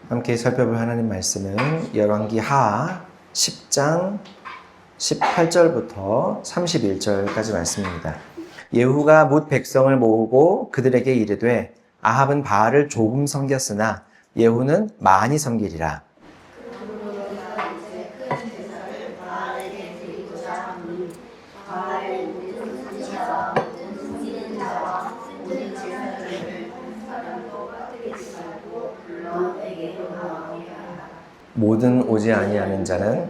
함께 살펴볼 하나님 말씀은 열왕기하 10장 18절부터 31절까지 말씀입니다. 예후가 뭇 백성을 모으고 그들에게 이르되 아합은 바알을 조금 섬겼으나 예후는 많이 섬기리라. 모든 오지 아니하는 자는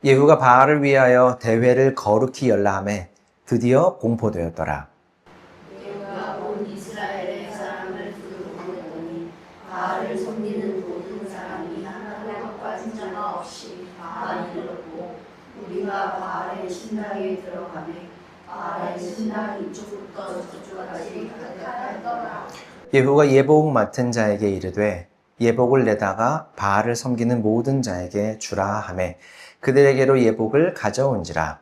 예후가 바알을 위하여 대회를 거룩히 열라하매 드디어 공포되었더라. 예후가 온 이스라엘의 사람을 두루두루더니 바알을 섬기는 모든 사람이 하나도 빠진 자가 없이 다 이르렀고 우리가 바알의 신당에 들어가매 바알의 신당 이쪽부터 저쪽까지 가득하였더라. 예후가 예복 맡은 자에게 이르되 예복을 내다가 바알을 섬기는 모든 자에게 주라 하매 그들에게로 예복을 가져온지라.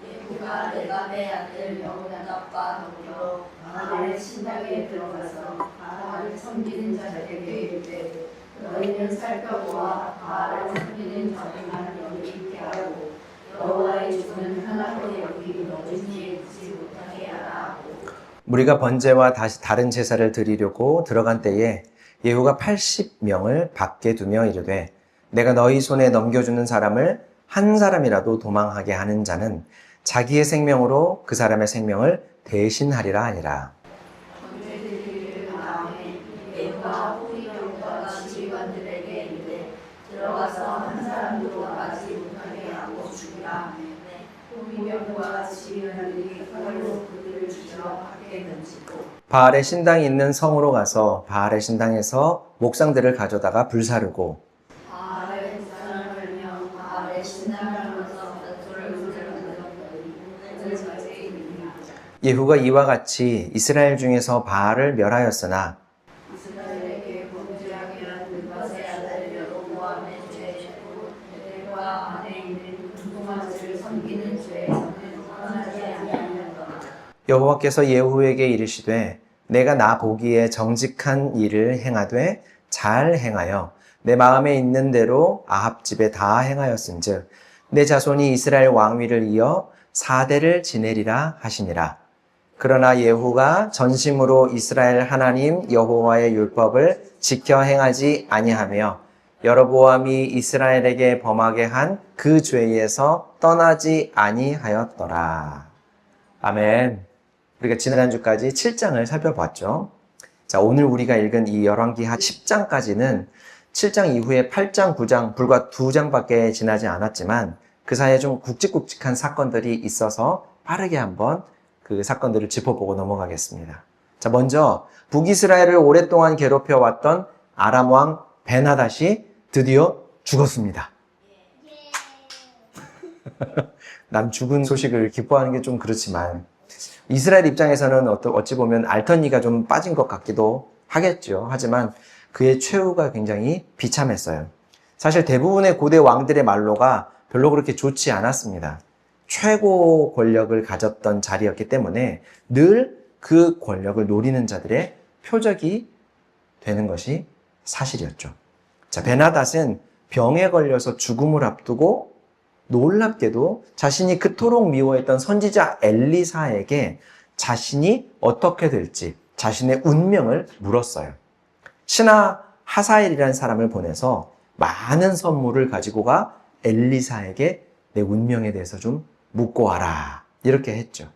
예후가 레갑의 아들 여호나답과 더불어 바알의 신당에 들어가서 바알을 섬기는 자들에게 이르되 너희는 살펴보아 바알을 섬기는 자들만 여기 있게 하고 여호와의 주는 하나도 여기 너희에게 있지 못하게 하라 하고 무리가 번제와 다른 제사를 드리려고 들어간 때에 예후가 80명을 밖에 두며 이르되 내가 너희 손에 넘겨주는 사람을 한 사람이라도 도망하게 하는 자는 자기의 생명으로 그 사람의 생명을 대신하리라 하니라. 번제드리기를 다음에 예후가 후리병과 지휘관들에게 이르되 들어가서 한 사람도 나가지 못하게 하고 죽이라 하매 후리병과 지휘관들이 칼로 그들을 죽여 밖에 던지고 바알의 신당이 있는 성으로 가서 바알의 신당에서 목상들을 가져다가 불사르고 바알의 사랑을 명 바알의 신당을 하면서 벽돌을 흔들었더니 오늘까지 이르니라. 예후가 이와 같이 이스라엘 중에서 바알을 멸하였으나 이스라엘에게 범죄하게 한 느밧의 아들 여로보암의 죄, 베델과 안에 있는 금송아지를 섬기는 죄에서는 떠나지 아니하였더라. 여호와께서 예후에게 이르시되 내가 나 보기에 정직한 일을 행하되 잘 행하여 내 마음에 있는 대로 아합 집에 다 행하였은즉 내 자손이 이스라엘 왕위를 이어 4대를 지내리라 하시니라. 그러나 예후가 전심으로 이스라엘 하나님 여호와의 율법을 지켜 행하지 아니하며 여로보암이 이스라엘에게 범하게 한 그 죄에서 떠나지 아니하였더라. 아멘. 우리가 지난주까지 7장을 살펴봤죠. 자, 오늘 우리가 읽은 이 열왕기하 10장까지는 7장 이후에 8장, 9장, 불과 2장밖에 지나지 않았지만 그 사이에 좀 굵직굵직한 사건들이 있어서 빠르게 한번 그 사건들을 짚어보고 넘어가겠습니다. 자, 먼저 북이스라엘을 오랫동안 괴롭혀왔던 아람 왕 베나닷이 드디어 죽었습니다. 남 죽은 소식을 기뻐하는 게 좀 그렇지만 이스라엘 입장에서는 어찌 보면 알턴니가 좀 빠진 것 같기도 하겠죠. 하지만 그의 최후가 굉장히 비참했어요. 사실 대부분의 고대 왕들의 말로가 별로 그렇게 좋지 않았습니다. 최고 권력을 가졌던 자리였기 때문에 늘 그 권력을 노리는 자들의 표적이 되는 것이 사실이었죠. 자, 베나닷은 병에 걸려서 죽음을 앞두고 놀랍게도 자신이 그토록 미워했던 선지자 엘리사에게 자신이 어떻게 될지 자신의 운명을 물었어요. 신하 하사엘이라는 사람을 보내서 많은 선물을 가지고 가 엘리사에게 내 운명에 대해서 좀 묻고 와라. 이렇게 했죠.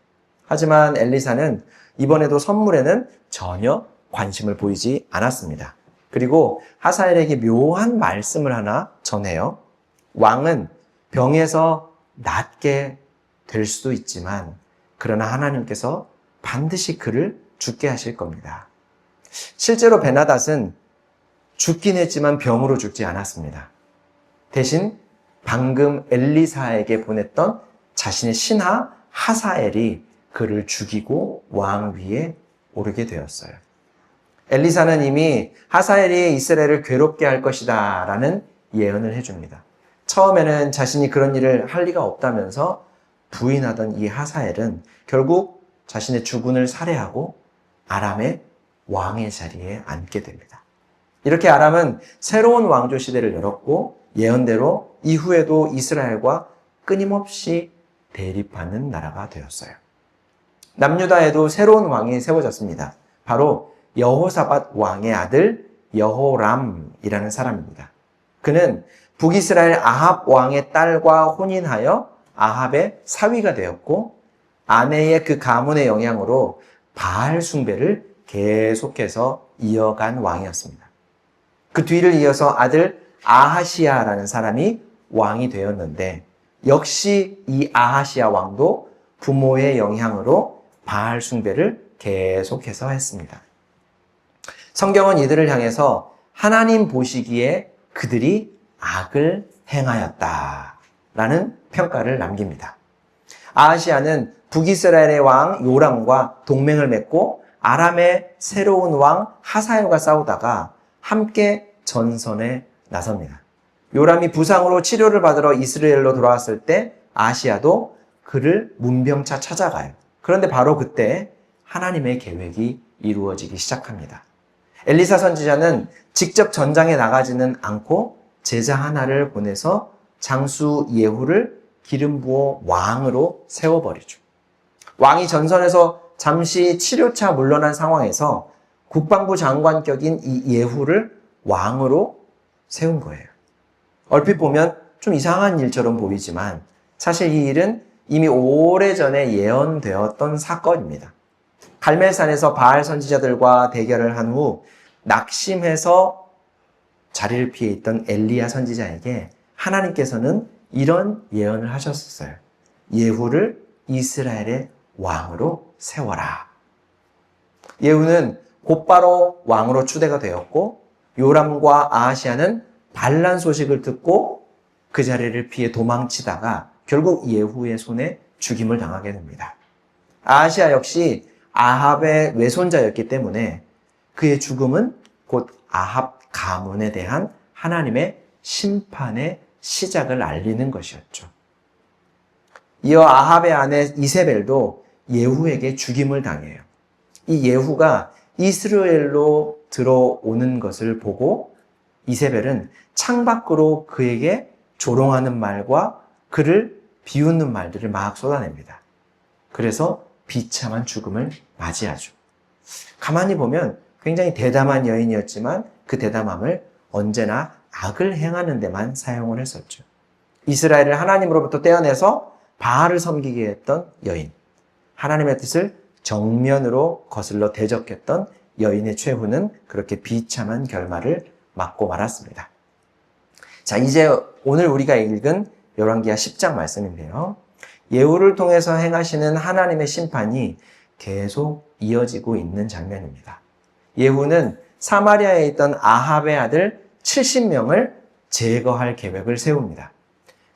하지만 엘리사는 이번에도 선물에는 전혀 관심을 보이지 않았습니다. 그리고 하사엘에게 묘한 말씀을 하나 전해요. 왕은 병에서 낫게 될 수도 있지만 그러나 하나님께서 반드시 그를 죽게 하실 겁니다. 실제로 베나닷은 죽긴 했지만 병으로 죽지 않았습니다. 대신 방금 엘리사에게 보냈던 자신의 신하 하사엘이 그를 죽이고 왕위에 오르게 되었어요. 엘리사는 이미 하사엘이 이스라엘을 괴롭게 할 것이다 라는 예언을 해줍니다. 처음에는 자신이 그런 일을 할 리가 없다면서 부인하던 이 하사엘은 결국 자신의 주군을 살해하고 아람의 왕의 자리에 앉게 됩니다. 이렇게 아람은 새로운 왕조 시대를 열었고 예언대로 이후에도 이스라엘과 끊임없이 대립하는 나라가 되었어요. 남유다에도 새로운 왕이 세워졌습니다. 바로 여호사밧 왕의 아들 여호람이라는 사람입니다. 그는 북이스라엘 아합 왕의 딸과 혼인하여 아합의 사위가 되었고 아내의 그 가문의 영향으로 바알 숭배를 계속해서 이어간 왕이었습니다. 그 뒤를 이어서 아들 아하시아라는 사람이 왕이 되었는데 역시 이 아하시아 왕도 부모의 영향으로 바알 숭배를 계속해서 했습니다. 성경은 이들을 향해서 하나님 보시기에 그들이 악을 행하였다라는 평가를 남깁니다. 아하시아는 북이스라엘의 왕 요람과 동맹을 맺고 아람의 새로운 왕 하사엘과 싸우다가 함께 전선에 나섭니다. 요람이 부상으로 치료를 받으러 이스라엘로 돌아왔을 때 아하시아도 그를 문병차 찾아가요. 그런데 바로 그때 하나님의 계획이 이루어지기 시작합니다. 엘리사 선지자는 직접 전장에 나가지는 않고 제자 하나를 보내서 장수 예후를 기름 부어 왕으로 세워버리죠. 왕이 전선에서 잠시 치료차 물러난 상황에서 국방부 장관격인 이 예후를 왕으로 세운 거예요. 얼핏 보면 좀 이상한 일처럼 보이지만 사실 이 일은 이미 오래전에 예언되었던 사건입니다. 갈멜산에서 바알 선지자들과 대결을 한 후 낙심해서 자리를 피해 있던 엘리야 선지자에게 하나님께서는 이런 예언을 하셨어요. 예후를 이스라엘의 왕으로 세워라. 예후는 곧바로 왕으로 추대가 되었고 요람과 아하시아는 반란 소식을 듣고 그 자리를 피해 도망치다가 결국 예후의 손에 죽임을 당하게 됩니다. 아하시아 역시 아합의 외손자였기 때문에 그의 죽음은 곧 아합 가문에 대한 하나님의 심판의 시작을 알리는 것이었죠. 이어 아합의 아내 이세벨도 예후에게 죽임을 당해요. 이 예후가 이스라엘로 들어오는 것을 보고 이세벨은 창밖으로 그에게 조롱하는 말과 그를 비웃는 말들을 막 쏟아냅니다. 그래서 비참한 죽음을 맞이하죠. 가만히 보면 굉장히 대담한 여인이었지만 그 대담함을 언제나 악을 행하는 데만 사용을 했었죠. 이스라엘을 하나님으로부터 떼어내서 바알을 섬기게 했던 여인, 하나님의 뜻을 정면으로 거슬러 대적했던 여인의 최후는 그렇게 비참한 결말을 맞고 말았습니다. 자, 이제 오늘 우리가 읽은 열왕기하 10장 말씀인데요. 예후를 통해서 행하시는 하나님의 심판이 계속 이어지고 있는 장면입니다. 예후는 사마리아에 있던 아합의 아들 70명을 제거할 계획을 세웁니다.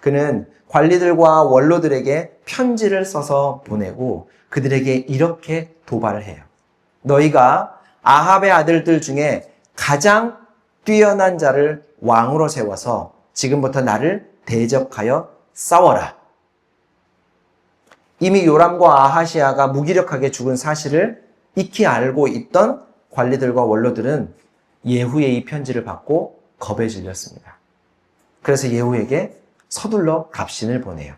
그는 관리들과 원로들에게 편지를 써서 보내고 그들에게 이렇게 도발을 해요. 너희가 아합의 아들들 중에 가장 뛰어난 자를 왕으로 세워서 지금부터 나를 대적하여 싸워라. 이미 요람과 아하시아가 무기력하게 죽은 사실을 익히 알고 있던 관리들과 원로들은 예후의 이 편지를 받고 겁에 질렸습니다. 그래서 예후에게 서둘러 갑신을 보내요.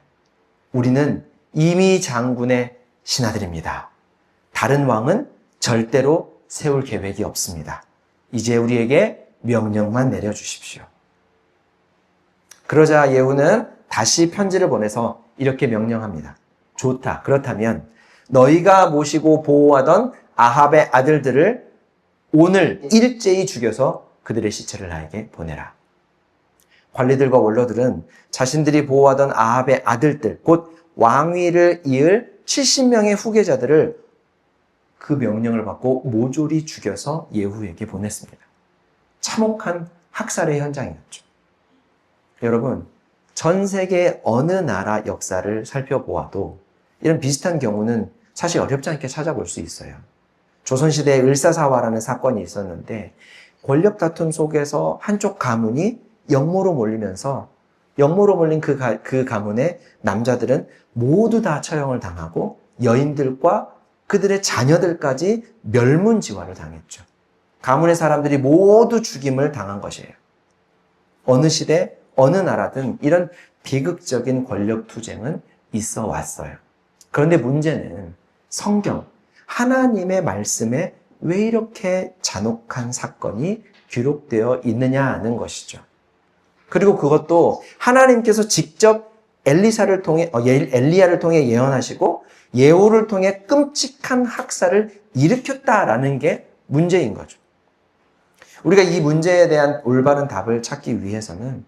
우리는 이미 장군의 신하들입니다. 다른 왕은 절대로 세울 계획이 없습니다. 이제 우리에게 명령만 내려주십시오. 그러자 예후는 다시 편지를 보내서 이렇게 명령합니다. 좋다. 그렇다면 너희가 모시고 보호하던 아합의 아들들을 오늘 일제히 죽여서 그들의 시체를 나에게 보내라. 관리들과 원로들은 자신들이 보호하던 아합의 아들들, 곧 왕위를 이을 70명의 후계자들을 그 명령을 받고 모조리 죽여서 예후에게 보냈습니다. 참혹한 학살의 현장이었죠. 여러분, 전 세계 어느 나라 역사를 살펴보아도 이런 비슷한 경우는 사실 어렵지 않게 찾아볼 수 있어요. 조선시대에 을사사화라는 사건이 있었는데 권력 다툼 속에서 한쪽 가문이 역모로 몰리면서 역모로 몰린 그 가문의 남자들은 모두 다 처형을 당하고 여인들과 그들의 자녀들까지 멸문지화를 당했죠. 가문의 사람들이 모두 죽임을 당한 것이에요. 어느 시대, 어느 나라든 이런 비극적인 권력 투쟁은 있어 왔어요. 그런데 문제는 성경, 하나님의 말씀에 왜 이렇게 잔혹한 사건이 기록되어 있느냐 하는 것이죠. 그리고 그것도 하나님께서 직접 엘리야를 통해 예언하시고 예후를 통해 끔찍한 학살을 일으켰다라는 게 문제인 거죠. 우리가 이 문제에 대한 올바른 답을 찾기 위해서는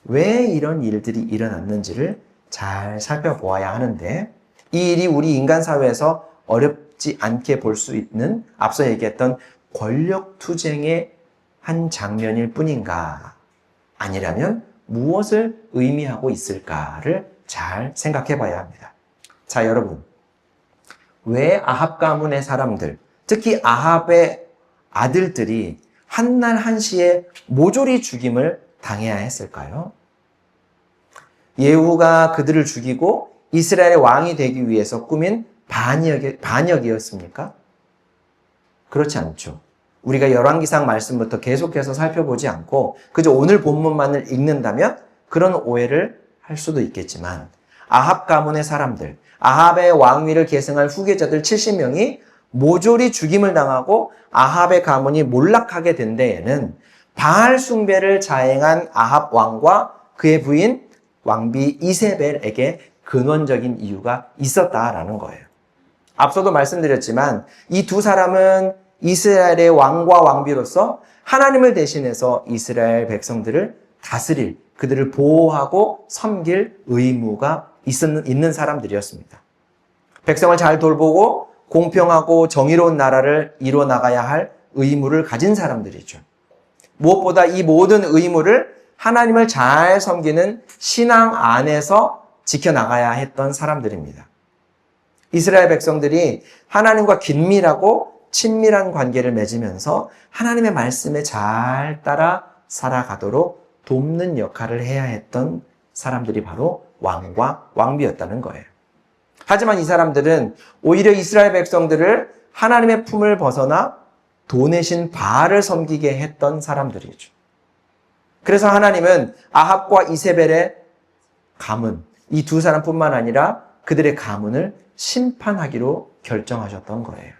왜 이런 일들이 일어났는지를 잘 살펴보아야 하는데, 이 일이 우리 인간 사회에서 어렵지 않게 볼 수 있는 앞서 얘기했던 권력 투쟁의 한 장면일 뿐인가, 아니라면 무엇을 의미하고 있을까를 잘 생각해 봐야 합니다. 자, 여러분, 왜 아합 가문의 사람들, 특히 아합의 아들들이 한날 한시에 모조리 죽임을 당해야 했을까요? 예후가 그들을 죽이고 이스라엘의 왕이 되기 위해서 꾸민 반역이었습니까? 그렇지 않죠. 우리가 열왕기상 말씀부터 계속해서 살펴보지 않고 그저 오늘 본문만을 읽는다면 그런 오해를 할 수도 있겠지만, 아합 가문의 사람들, 아합의 왕위를 계승할 후계자들 70명이 모조리 죽임을 당하고 아합의 가문이 몰락하게 된 데에는 바알 숭배를 자행한 아합 왕과 그의 부인 왕비 이세벨에게 근원적인 이유가 있었다라는 거예요. 앞서도 말씀드렸지만 이 두 사람은 이스라엘의 왕과 왕비로서 하나님을 대신해서 이스라엘 백성들을 다스릴, 그들을 보호하고 섬길 의무가 있는 사람들이었습니다. 백성을 잘 돌보고 공평하고 정의로운 나라를 이루어 나가야 할 의무를 가진 사람들이죠. 무엇보다 이 모든 의무를 하나님을 잘 섬기는 신앙 안에서 지켜나가야 했던 사람들입니다. 이스라엘 백성들이 하나님과 긴밀하고 친밀한 관계를 맺으면서 하나님의 말씀에 잘 따라 살아가도록 돕는 역할을 해야 했던 사람들이 바로 왕과 왕비였다는 거예요. 하지만 이 사람들은 오히려 이스라엘 백성들을 하나님의 품을 벗어나 도내신 바알을 섬기게 했던 사람들이죠. 그래서 하나님은 아합과 이세벨의 가문, 이 두 사람뿐만 아니라 그들의 가문을 심판하기로 결정하셨던 거예요.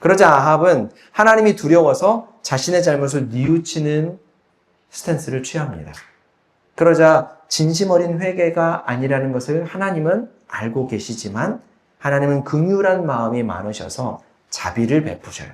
그러자 아합은 하나님이 두려워서 자신의 잘못을 뉘우치는 스탠스를 취합니다. 그러자 진심 어린 회개가 아니라는 것을 하나님은 알고 계시지만 하나님은 긍휼한 마음이 많으셔서 자비를 베푸셔요.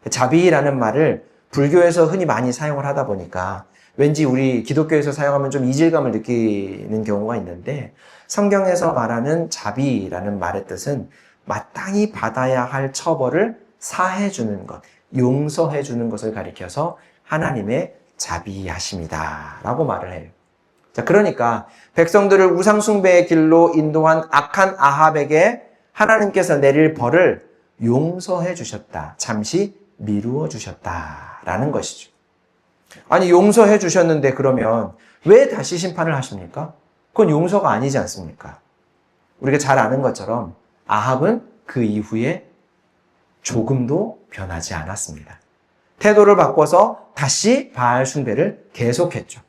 자비라는 말을 불교에서 흔히 많이 사용을 하다 보니까 왠지 우리 기독교에서 사용하면 좀 이질감을 느끼는 경우가 있는데, 성경에서 말하는 자비라는 말의 뜻은 마땅히 받아야 할 처벌을 사해주는 것, 용서해주는 것을 가리켜서 하나님의 자비하심이다 라고 말을 해요. 자, 그러니까 백성들을 우상숭배의 길로 인도한 악한 아합에게 하나님께서 내릴 벌을 용서해 주셨다, 잠시 미루어 주셨다라는 것이죠. 아니, 용서해 주셨는데 그러면 왜 다시 심판을 하십니까? 그건 용서가 아니지 않습니까? 우리가 잘 아는 것처럼 아합은 그 이후에 조금도 변하지 않았습니다. 태도를 바꿔서 다시 바알 숭배를 계속했죠.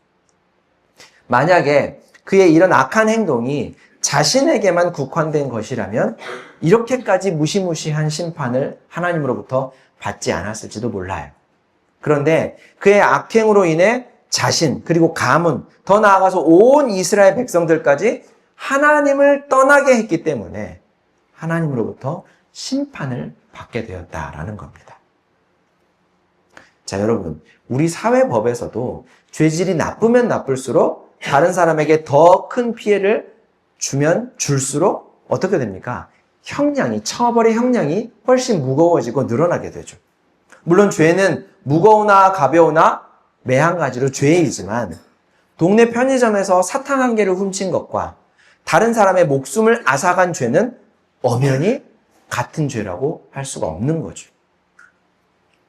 만약에 그의 이런 악한 행동이 자신에게만 국한된 것이라면 이렇게까지 무시무시한 심판을 하나님으로부터 받지 않았을지도 몰라요. 그런데 그의 악행으로 인해 자신, 그리고 가문, 더 나아가서 온 이스라엘 백성들까지 하나님을 떠나게 했기 때문에 하나님으로부터 심판을 받게 되었다라는 겁니다. 자, 여러분, 우리 사회법에서도 죄질이 나쁘면 나쁠수록 다른 사람에게 더 큰 피해를 주면 줄수록 어떻게 됩니까? 처벌의 형량이 훨씬 무거워지고 늘어나게 되죠. 물론 죄는 무거우나 가벼우나 매한가지로 죄이지만 동네 편의점에서 사탕 한 개를 훔친 것과 다른 사람의 목숨을 앗아간 죄는 엄연히 같은 죄라고 할 수가 없는 거죠.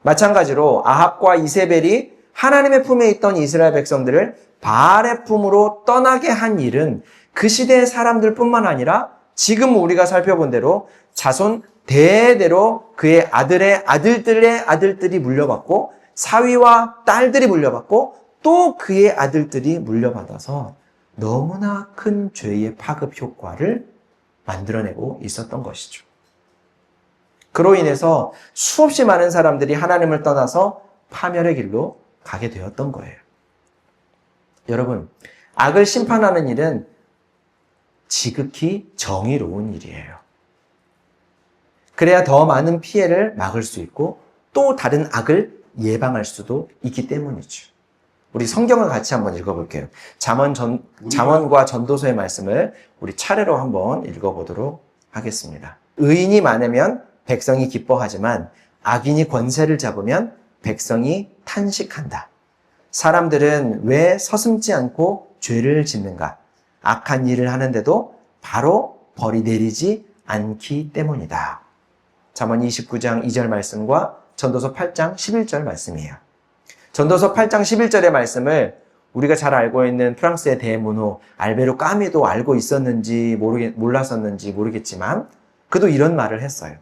마찬가지로 아합과 이세벨이 하나님의 품에 있던 이스라엘 백성들을 바알의 품으로 떠나게 한 일은 그 시대의 사람들뿐만 아니라 지금 우리가 살펴본 대로 자손 대대로 그의 아들의 아들들의 아들들이 물려받고 사위와 딸들이 물려받고 또 그의 아들들이 물려받아서 너무나 큰 죄의 파급 효과를 만들어내고 있었던 것이죠. 그로 인해서 수없이 많은 사람들이 하나님을 떠나서 파멸의 길로 가게 되었던 거예요. 여러분, 악을 심판하는 일은 지극히 정의로운 일이에요. 그래야 더 많은 피해를 막을 수 있고 또 다른 악을 예방할 수도 있기 때문이죠. 우리 성경을 같이 한번 읽어볼게요. 잠언과 전도서의 말씀을 우리 차례로 한번 읽어보도록 하겠습니다. 의인이 많으면 백성이 기뻐하지만 악인이 권세를 잡으면 백성이 탄식한다. 사람들은 왜 서슴지 않고 죄를 짓는가? 악한 일을 하는데도 바로 벌이 내리지 않기 때문이다. 잠언 29장 2절 말씀과 전도서 8장 11절 말씀이에요. 전도서 8장 11절의 말씀을 우리가 잘 알고 있는 프랑스의 대문호 알베르 까미도 알고 있었는지 몰랐었는지 모르겠지만 그도 이런 말을 했어요.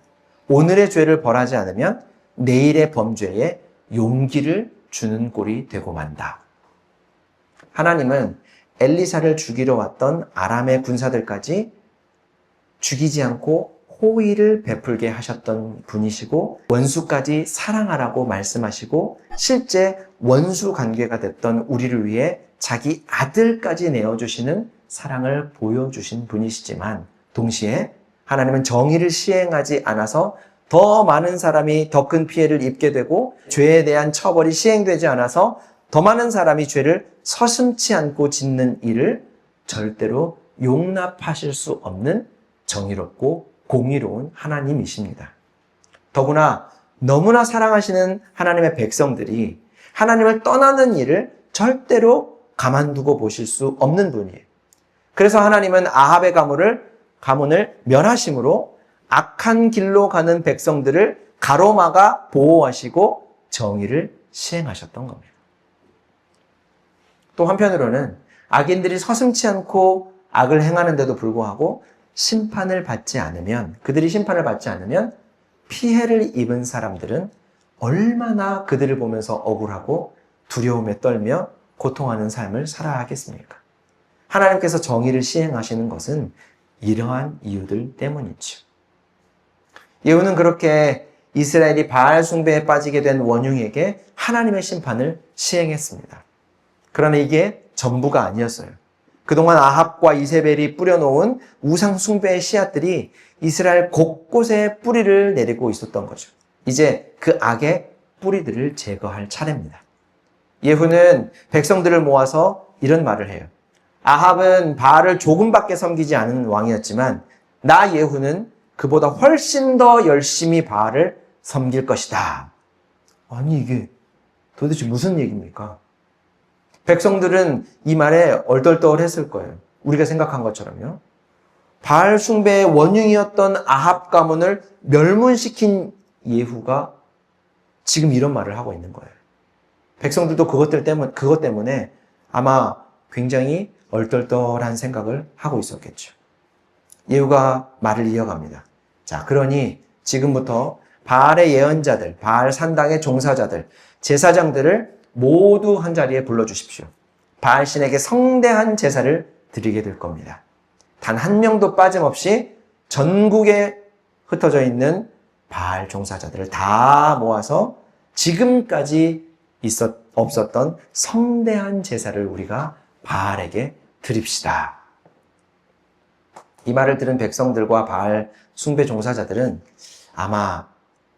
오늘의 죄를 벌하지 않으면 내일의 범죄에 용기를 주는 꼴이 되고 만다. 하나님은 엘리사를 죽이러 왔던 아람의 군사들까지 죽이지 않고 호의를 베풀게 하셨던 분이시고 원수까지 사랑하라고 말씀하시고 실제 원수 관계가 됐던 우리를 위해 자기 아들까지 내어주시는 사랑을 보여주신 분이시지만 동시에 하나님은 정의를 시행하지 않아서 더 많은 사람이 더 큰 피해를 입게 되고 죄에 대한 처벌이 시행되지 않아서 더 많은 사람이 죄를 서슴지 않고 짓는 일을 절대로 용납하실 수 없는 정의롭고 공의로운 하나님이십니다. 더구나 너무나 사랑하시는 하나님의 백성들이 하나님을 떠나는 일을 절대로 가만두고 보실 수 없는 분이에요. 그래서 하나님은 아합의 가문을 멸하심으로 악한 길로 가는 백성들을 가로막아 보호하시고 정의를 시행하셨던 겁니다. 또 한편으로는 악인들이 서슴지 않고 악을 행하는데도 불구하고 그들이 심판을 받지 않으면 피해를 입은 사람들은 얼마나 그들을 보면서 억울하고 두려움에 떨며 고통하는 삶을 살아야 하겠습니까? 하나님께서 정의를 시행하시는 것은 이러한 이유들 때문이죠. 예후는 그렇게 이스라엘이 바알 숭배에 빠지게 된 원흉에게 하나님의 심판을 시행했습니다. 그러나 이게 전부가 아니었어요. 그동안 아합과 이세벨이 뿌려놓은 우상 숭배의 씨앗들이 이스라엘 곳곳에 뿌리를 내리고 있었던 거죠. 이제 그 악의 뿌리들을 제거할 차례입니다. 예후는 백성들을 모아서 이런 말을 해요. 아합은 바알을 조금밖에 섬기지 않은 왕이었지만 나 예후는 그보다 훨씬 더 열심히 바알을 섬길 것이다. 아니 이게 도대체 무슨 얘기입니까? 백성들은 이 말에 얼떨떨했을 거예요. 우리가 생각한 것처럼요. 바알 숭배의 원흉이었던 아합 가문을 멸문시킨 예후가 지금 이런 말을 하고 있는 거예요. 백성들도 그것 때문에 아마 굉장히 얼떨떨한 생각을 하고 있었겠죠. 예후가 말을 이어갑니다. 자, 그러니 지금부터 바알의 예언자들, 바알 산당의 종사자들, 제사장들을 모두 한 자리에 불러주십시오. 바알 신에게 성대한 제사를 드리게 될 겁니다. 단 한 명도 빠짐없이 전국에 흩어져 있는 바알 종사자들을 다 모아서 지금까지 없었던 성대한 제사를 우리가 바알에게 드립시다. 이 말을 들은 백성들과 바알 숭배 종사자들은 아마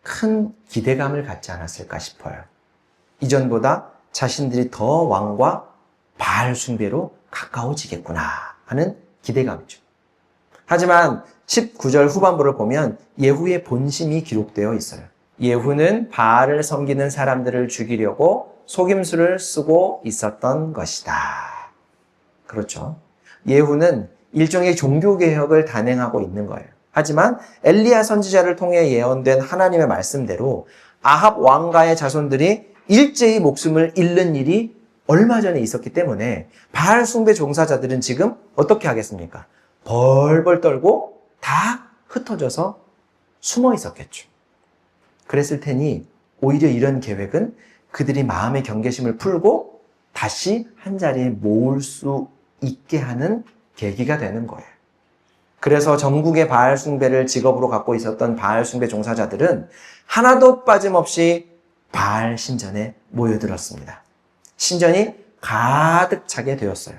큰 기대감을 갖지 않았을까 싶어요. 이전보다 자신들이 더 왕과 바알 숭배로 가까워지겠구나 하는 기대감이죠. 하지만 19절 후반부를 보면 예후의 본심이 기록되어 있어요. 예후는 바알을 섬기는 사람들을 죽이려고 속임수를 쓰고 있었던 것이다. 그렇죠. 예후는 일종의 종교개혁을 단행하고 있는 거예요. 하지만 엘리야 선지자를 통해 예언된 하나님의 말씀대로 아합 왕가의 자손들이 일제히 목숨을 잃는 일이 얼마 전에 있었기 때문에 바알 숭배 종사자들은 지금 어떻게 하겠습니까? 벌벌 떨고 다 흩어져서 숨어 있었겠죠. 그랬을 테니 오히려 이런 계획은 그들이 마음의 경계심을 풀고 다시 한자리에 모을 수 있게 하는 계기가 되는 거예요. 그래서 전국의 바알 숭배를 직업으로 갖고 있었던 바알 숭배 종사자들은 하나도 빠짐없이 바알 신전에 모여들었습니다. 신전이 가득 차게 되었어요.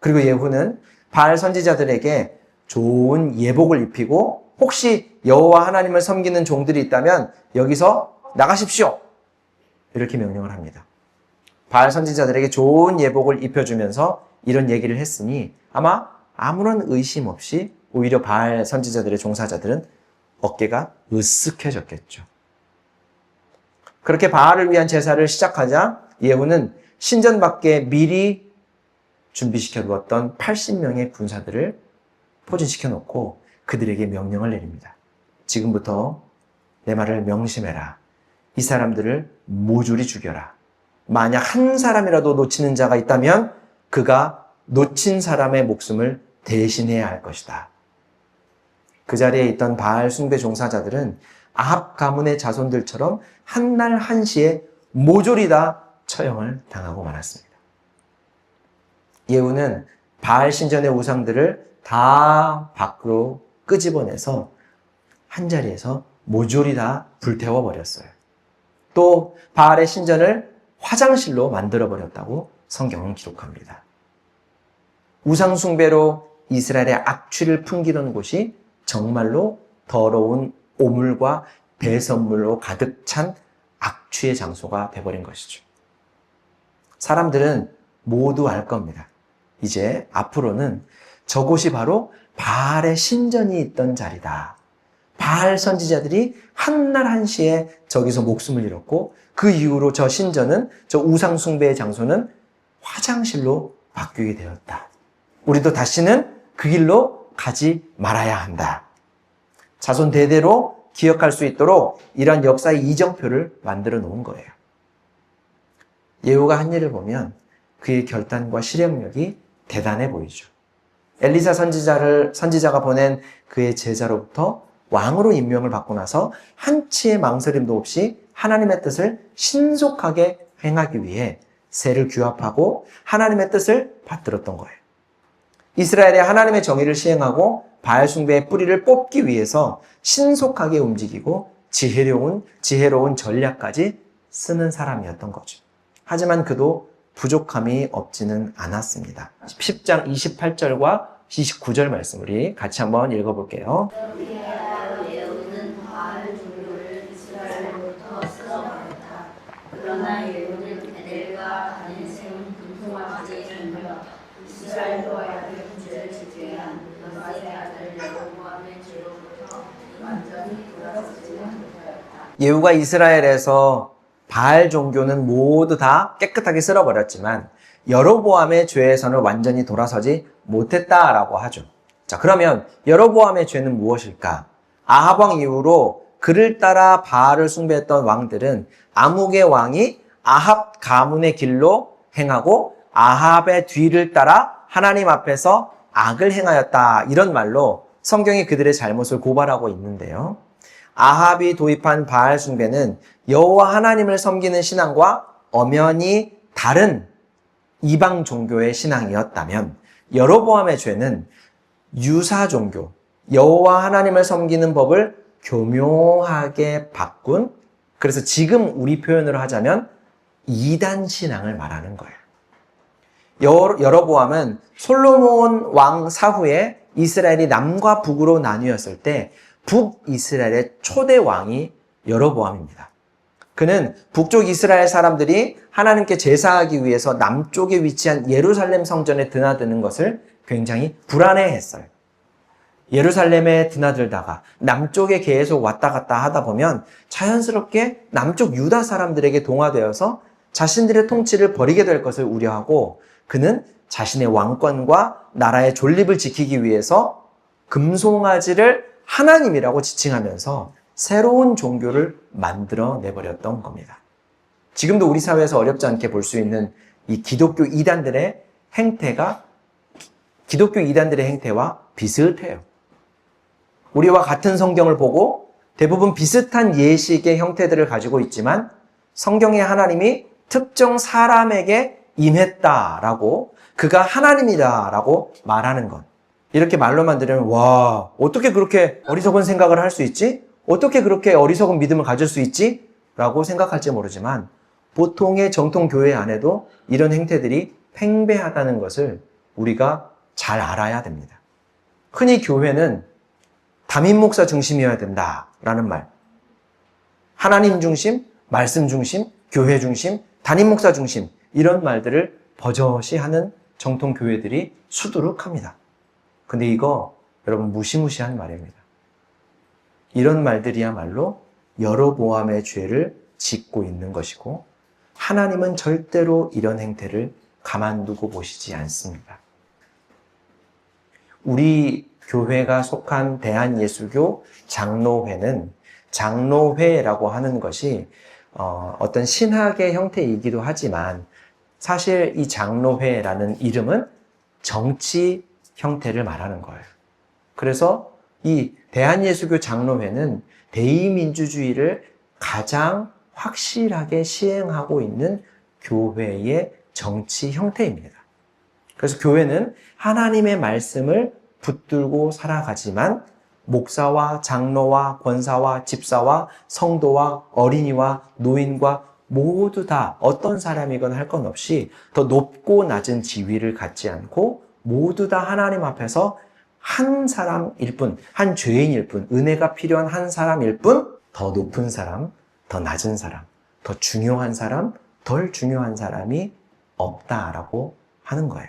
그리고 예후는 바알 선지자들에게 좋은 예복을 입히고 혹시 여호와 하나님을 섬기는 종들이 있다면 여기서 나가십시오. 이렇게 명령을 합니다. 바알 선지자들에게 좋은 예복을 입혀주면서 이런 얘기를 했으니 아마 아무런 의심 없이 오히려 바알 선지자들의 종사자들은 어깨가 으쓱해졌겠죠. 그렇게 바알을 위한 제사를 시작하자 예후는 신전 밖에 미리 준비시켜 두었던 80명의 군사들을 포진시켜 놓고 그들에게 명령을 내립니다. 지금부터 내 말을 명심해라. 이 사람들을 모조리 죽여라. 만약 한 사람이라도 놓치는 자가 있다면 그가 놓친 사람의 목숨을 대신해야 할 것이다. 그 자리에 있던 바알 숭배 종사자들은 아합 가문의 자손들처럼 한날 한시에 모조리 다 처형을 당하고 말았습니다. 예후는 바알 신전의 우상들을 다 밖으로 끄집어내서 한자리에서 모조리 다 불태워 버렸어요. 또 바알의 신전을 화장실로 만들어 버렸다고 성경은 기록합니다. 우상 숭배로 이스라엘의 악취를 풍기던 곳이 정말로 더러운 오물과 배설물로 가득 찬 악취의 장소가 되어버린 것이죠. 사람들은 모두 알 겁니다. 이제 앞으로는 저곳이 바로 바알의 신전이 있던 자리다. 바알 선지자들이 한날 한시에 저기서 목숨을 잃었고 그 이후로 저 신전은, 저 우상 숭배의 장소는 화장실로 바뀌게 되었다. 우리도 다시는 그 길로 가지 말아야 한다. 자손 대대로 기억할 수 있도록 이런 역사의 이정표를 만들어 놓은 거예요. 예후가 한 일을 보면 그의 결단과 실행력이 대단해 보이죠. 엘리사 선지자가 보낸 그의 제자로부터 왕으로 임명을 받고 나서 한치의 망설임도 없이 하나님의 뜻을 신속하게 행하기 위해 세를 규합하고 하나님의 뜻을 받들었던 거예요. 이스라엘의 하나님의 정의를 시행하고 바알 숭배의 뿌리를 뽑기 위해서 신속하게 움직이고 지혜로운 전략까지 쓰는 사람이었던 거죠. 하지만 그도 부족함이 없지는 않았습니다. 10장 28절과 29절 말씀 우리 같이 한번 읽어볼게요. 예후는 바알 종교를 이스라엘로부터 쓸어버렸다. 그러나 예후는 베델과 단에 세운 분통화까지 전혀 이스라엘과 야곱의 문제를 지키게 한 느바의 아들 여로보암의 죄로부터 완전히 돌아서지는 못하였다. 예후가 이스라엘에서 바알 종교는 모두 다 깨끗하게 쓸어버렸지만 여로보암의 죄에서는 완전히 돌아서지 못했다라고 하죠. 자, 그러면 여로보암의 죄는 무엇일까? 아합 왕 이후로 그를 따라 바알을 숭배했던 왕들은 아묵의 왕이 아합 가문의 길로 행하고 아합의 뒤를 따라 하나님 앞에서 악을 행하였다. 이런 말로 성경이 그들의 잘못을 고발하고 있는데요. 아합이 도입한 바알 숭배는 여호와 하나님을 섬기는 신앙과 엄연히 다른 이방 종교의 신앙이었다면 여로보암의 죄는 유사 종교, 여호와 하나님을 섬기는 법을 교묘하게 바꾼, 그래서 지금 우리 표현으로 하자면 이단 신앙을 말하는 거예요. 여로보암은 솔로몬 왕 사후에 이스라엘이 남과 북으로 나뉘었을 때 북이스라엘의 초대 왕이 여로보암입니다. 그는 북쪽 이스라엘 사람들이 하나님께 제사하기 위해서 남쪽에 위치한 예루살렘 성전에 드나드는 것을 굉장히 불안해했어요. 예루살렘에 드나들다가 남쪽에 계속 왔다 갔다 하다 보면 자연스럽게 남쪽 유다 사람들에게 동화되어서 자신들의 통치를 버리게 될 것을 우려하고 그는 자신의 왕권과 나라의 존립을 지키기 위해서 금송아지를 하나님이라고 지칭하면서 새로운 종교를 만들어 내버렸던 겁니다. 지금도 우리 사회에서 어렵지 않게 볼 수 있는 이 기독교 이단들의 행태가 기독교 이단들의 행태와 비슷해요. 우리와 같은 성경을 보고 대부분 비슷한 예식의 형태들을 가지고 있지만 성경에 하나님이 특정 사람에게 임했다라고 그가 하나님이다라고 말하는 것. 이렇게 말로만 들으면 와, 어떻게 그렇게 어리석은 생각을 할 수 있지? 어떻게 그렇게 어리석은 믿음을 가질 수 있지? 라고 생각할지 모르지만 보통의 정통 교회 안에도 이런 행태들이 팽배하다는 것을 우리가 잘 알아야 됩니다. 흔히 교회는 담임 목사 중심이어야 된다라는 말, 하나님 중심, 말씀 중심, 교회 중심, 담임 목사 중심 이런 말들을 버젓이 하는 정통 교회들이 수두룩합니다. 근데 이거 여러분 무시무시한 말입니다. 이런 말들이야말로 여로보암의 죄를 짓고 있는 것이고 하나님은 절대로 이런 행태를 가만두고 보시지 않습니다. 우리 교회가 속한 대한예수교 장로회는 장로회라고 하는 것이 어떤 신학의 형태이기도 하지만 사실 이 장로회라는 이름은 정치 형태를 말하는 거예요. 그래서 이 대한예수교 장로회는 대의민주주의를 가장 확실하게 시행하고 있는 교회의 정치 형태입니다. 그래서 교회는 하나님의 말씀을 붙들고 살아가지만 목사와 장로와 권사와 집사와 성도와 어린이와 노인과 모두 다 어떤 사람이건 할 것 없이 더 높고 낮은 지위를 갖지 않고 모두 다 하나님 앞에서 한 사람일 뿐, 한 죄인일 뿐, 은혜가 필요한 한 사람일 뿐, 더 높은 사람, 더 낮은 사람, 더 중요한 사람, 덜 중요한 사람이 없다라고 하는 거예요.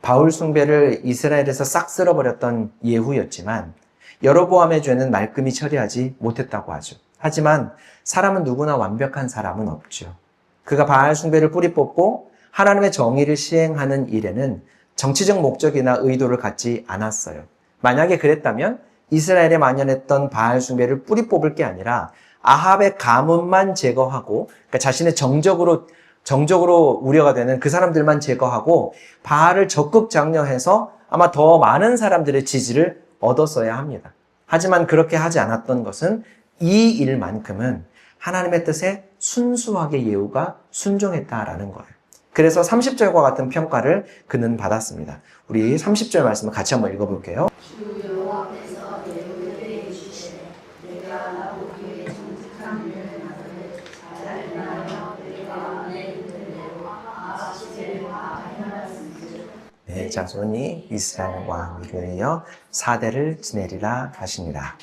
바울 숭배를 이스라엘에서 싹 쓸어버렸던 예후였지만 여로보암의 죄는 말끔히 처리하지 못했다고 하죠. 하지만 사람은 누구나 완벽한 사람은 없죠. 그가 바알 숭배를 뿌리 뽑고 하나님의 정의를 시행하는 일에는 정치적 목적이나 의도를 갖지 않았어요. 만약에 그랬다면 이스라엘에 만연했던 바알 숭배를 뿌리 뽑을 게 아니라 아합의 가문만 제거하고 그러니까 자신의 정적으로 우려가 되는 그 사람들만 제거하고 바알을 적극 장려해서 아마 더 많은 사람들의 지지를 얻었어야 합니다. 하지만 그렇게 하지 않았던 것은 이 일만큼은 하나님의 뜻에 순수하게 예후가 순종했다라는 거예요. 그래서 30절과 같은 평가를 그는 받았습니다. 우리 30절 말씀을 같이 한번 읽어볼게요. 주 여호와께서 예후에게 이르시되 내가 나보기에 정직한 일을 하되 잘 인하여 내가 안에 있는 대로 아합시대를 다 행하였은즉 내 자손이 이스라엘 왕 위에 이어 4대를 지내리라 하시니라.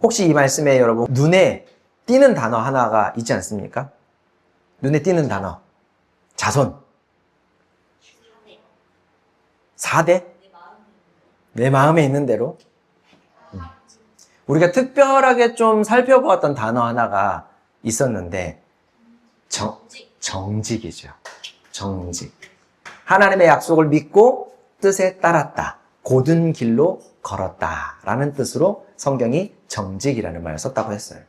혹시 이 말씀에 여러분 눈에 띄는 단어 하나가 있지 않습니까? 눈에 띄는 단어. 자손. 4대? 내 마음에 있는 대로. 우리가 특별하게 좀 살펴보았던 단어 하나가 있었는데 정직이죠. 정직. 하나님의 약속을 믿고 뜻에 따랐다. 고든 길로 걸었다. 라는 뜻으로 성경이 정직이라는 말을 썼다고 했어요.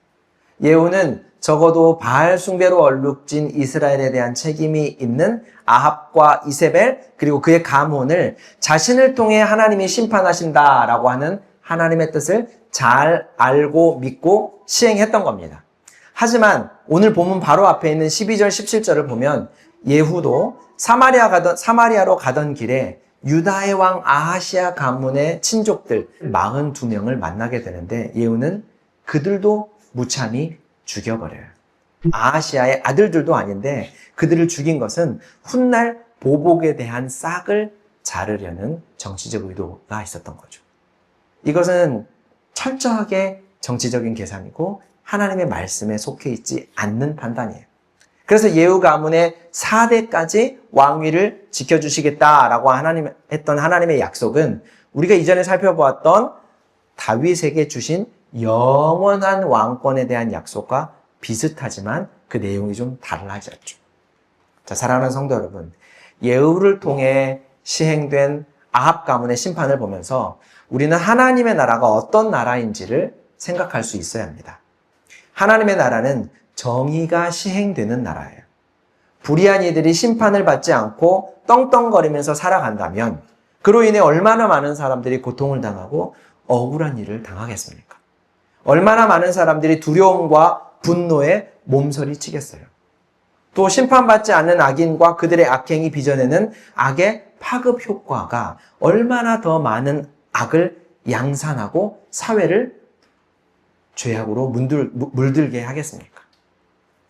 예후는 적어도 바알 숭배로 얼룩진 이스라엘에 대한 책임이 있는 아합과 이세벨 그리고 그의 가문을 자신을 통해 하나님이 심판하신다라고 하는 하나님의 뜻을 잘 알고 믿고 시행했던 겁니다. 하지만 오늘 본문 바로 앞에 있는 12절 17절을 보면 예후도 사마리아로 가던 길에 유다의 왕 아하시아 가문의 친족들 42명을 만나게 되는데 예후는 그들도 무참히 죽여버려요. 아하시아의 아들들도 아닌데 그들을 죽인 것은 훗날 보복에 대한 싹을 자르려는 정치적 의도가 있었던 거죠. 이것은 철저하게 정치적인 계산이고 하나님의 말씀에 속해 있지 않는 판단이에요. 그래서 예후 가문의 4대까지 왕위를 지켜주시겠다라고 했던 하나님의 약속은 우리가 이전에 살펴보았던 다윗에게 주신 영원한 왕권에 대한 약속과 비슷하지만 그 내용이 좀 달라졌죠. 자, 사랑하는 성도 여러분, 예후를 통해 시행된 아합 가문의 심판을 보면서 우리는 하나님의 나라가 어떤 나라인지를 생각할 수 있어야 합니다. 하나님의 나라는 정의가 시행되는 나라예요. 불의한 이들이 심판을 받지 않고 떵떵거리면서 살아간다면 그로 인해 얼마나 많은 사람들이 고통을 당하고 억울한 일을 당하겠습니까? 얼마나 많은 사람들이 두려움과 분노에 몸서리치겠어요. 또 심판받지 않는 악인과 그들의 악행이 빚어내는 악의 파급 효과가 얼마나 더 많은 악을 양산하고 사회를 죄악으로 물들게 하겠습니까?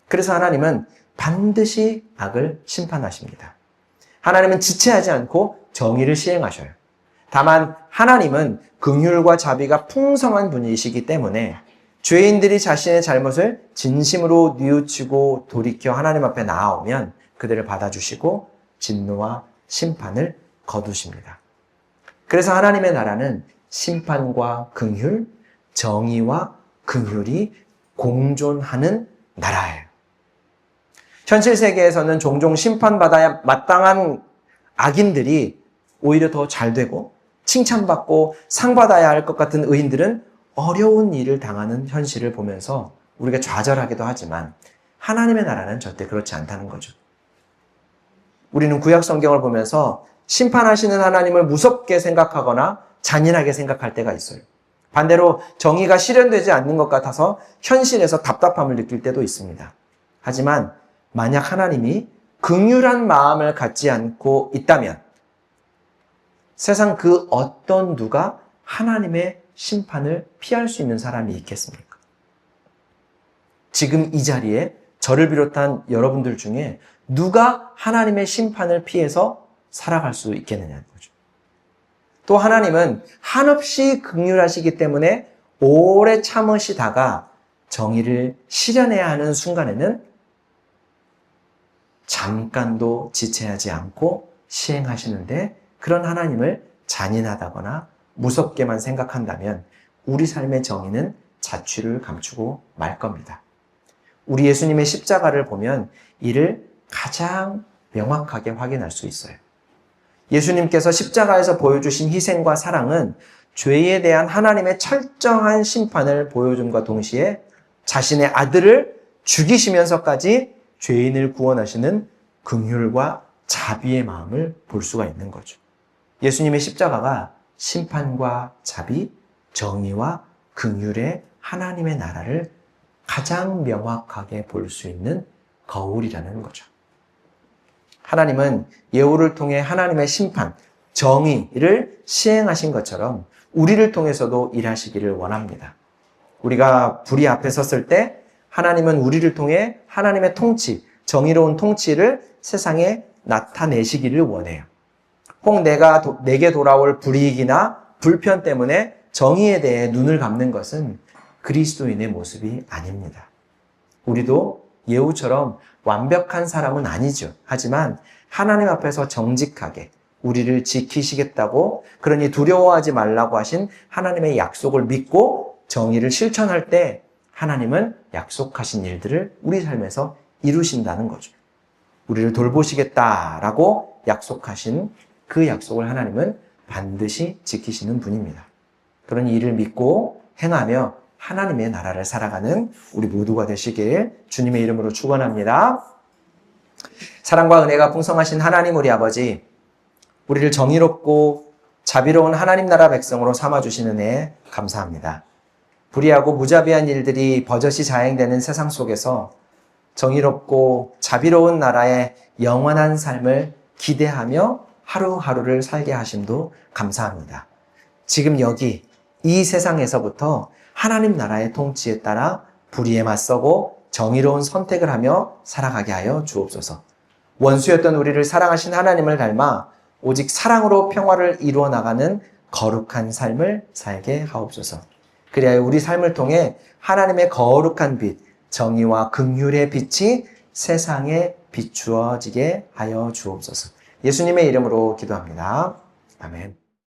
그래서 하나님은 반드시 악을 심판하십니다. 하나님은 지체하지 않고 정의를 시행하셔요. 다만 하나님은 긍휼과 자비가 풍성한 분이시기 때문에 죄인들이 자신의 잘못을 진심으로 뉘우치고 돌이켜 하나님 앞에 나아오면 그들을 받아주시고 진노와 심판을 거두십니다. 그래서 하나님의 나라는 심판과 긍휼, 정의와 긍휼이 공존하는 나라예요. 현실 세계에서는 종종 심판받아야 마땅한 악인들이 오히려 더 잘 되고 칭찬받고 상 받아야 할 것 같은 의인들은 어려운 일을 당하는 현실을 보면서 우리가 좌절하기도 하지만 하나님의 나라는 절대 그렇지 않다는 거죠. 우리는 구약 성경을 보면서 심판하시는 하나님을 무섭게 생각하거나 잔인하게 생각할 때가 있어요. 반대로 정의가 실현되지 않는 것 같아서 현실에서 답답함을 느낄 때도 있습니다. 하지만 만약 하나님이 긍휼한 마음을 갖지 않고 있다면 세상 그 어떤 누가 하나님의 심판을 피할 수 있는 사람이 있겠습니까? 지금 이 자리에 저를 비롯한 여러분들 중에 누가 하나님의 심판을 피해서 살아갈 수 있겠느냐는 거죠. 또 하나님은 한없이 긍휼하시기 때문에 오래 참으시다가 정의를 실현해야 하는 순간에는 잠깐도 지체하지 않고 시행하시는데 그런 하나님을 잔인하다거나 무섭게만 생각한다면 우리 삶의 정의는 자취를 감추고 말 겁니다. 우리 예수님의 십자가를 보면 이를 가장 명확하게 확인할 수 있어요. 예수님께서 십자가에서 보여주신 희생과 사랑은 죄에 대한 하나님의 철저한 심판을 보여줌과 동시에 자신의 아들을 죽이시면서까지 죄인을 구원하시는 긍휼과 자비의 마음을 볼 수가 있는 거죠. 예수님의 십자가가 심판과 자비, 정의와 긍휼의 하나님의 나라를 가장 명확하게 볼 수 있는 거울이라는 거죠. 하나님은 예후를 통해 하나님의 심판, 정의를 시행하신 것처럼 우리를 통해서도 일하시기를 원합니다. 우리가 불의 앞에 섰을 때 하나님은 우리를 통해 하나님의 통치, 정의로운 통치를 세상에 나타내시기를 원해요. 혹 내게 돌아올 불이익이나 불편 때문에 정의에 대해 눈을 감는 것은 그리스도인의 모습이 아닙니다. 우리도 예후처럼 완벽한 사람은 아니죠. 하지만 하나님 앞에서 정직하게 우리를 지키시겠다고, 그러니 두려워하지 말라고 하신 하나님의 약속을 믿고 정의를 실천할 때 하나님은 약속하신 일들을 우리 삶에서 이루신다는 거죠. 우리를 돌보시겠다라고 약속하신 그 약속을 하나님은 반드시 지키시는 분입니다. 그러니 이를 믿고 행하며 하나님의 나라를 살아가는 우리 모두가 되시길 주님의 이름으로 축원합니다. 사랑과 은혜가 풍성하신 하나님 우리 아버지, 우리를 정의롭고 자비로운 하나님 나라 백성으로 삼아주시는 은혜 감사합니다. 불의하고 무자비한 일들이 버젓이 자행되는 세상 속에서 정의롭고 자비로운 나라의 영원한 삶을 기대하며 하루하루를 살게 하심도 감사합니다. 지금 여기 이 세상에서부터 하나님 나라의 통치에 따라 불의에 맞서고 정의로운 선택을 하며 살아가게 하여 주옵소서. 원수였던 우리를 사랑하신 하나님을 닮아 오직 사랑으로 평화를 이루어 나가는 거룩한 삶을 살게 하옵소서. 그리하여 우리 삶을 통해 하나님의 거룩한 빛, 정의와 긍휼의 빛이 세상에 비추어지게 하여 주옵소서. 예수님의 이름으로 기도합니다. 아멘.